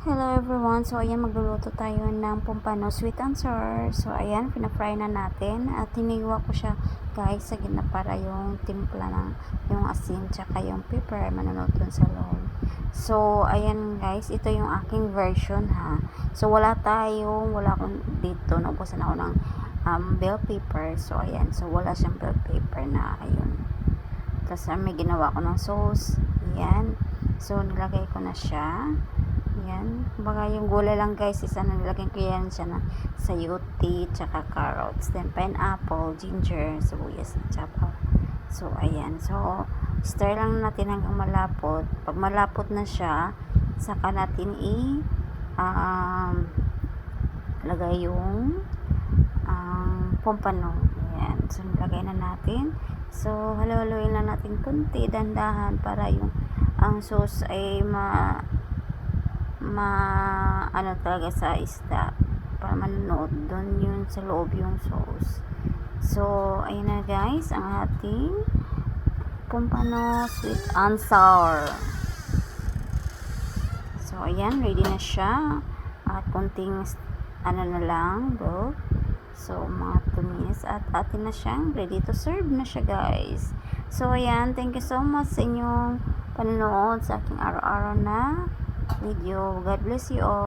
Hello everyone. So ayan, magluluto tayo ng pompano sweet and sour. So ayan, pina-fry na natin at hiniwa ko siya guys sa gitna para yung timpla ng yung asin tsaka yung pepper manunod dun sa loob. So ayan guys, ito yung aking version ha. So wala akong dito, naubusan ako ng bell pepper. So ayan, so wala siyang bell pepper na ayun. Tapos may ginawa ko ng sauce. Ayan. So nilagay ko na siya. Yan. Kumbaga yung gulay lang guys, isa na nilagyan ko yan siya na sayote, tsaka carrots, then pineapple, ginger, sibuyas, tsaka. So, ayan. So, stir lang natin hanggang malapot. Pag malapot na siya, saka natin lagay yung pompano. Ayan. So, nilagay na natin. So, halo-haloyin lang natin kunti, dandahan para yung ang sauce ay ano talaga sa isda para manood doon yun sa loob yung sauce. So ayun na guys ang ating pompano sweet and sour. So ayan, ready na siya at konting ano na lang bro. So mga 2 minutes at atin na siyang ready to serve na siya guys. So ayan, thank you so much sa inyong panonood sa aking araw-araw na video. God bless you all.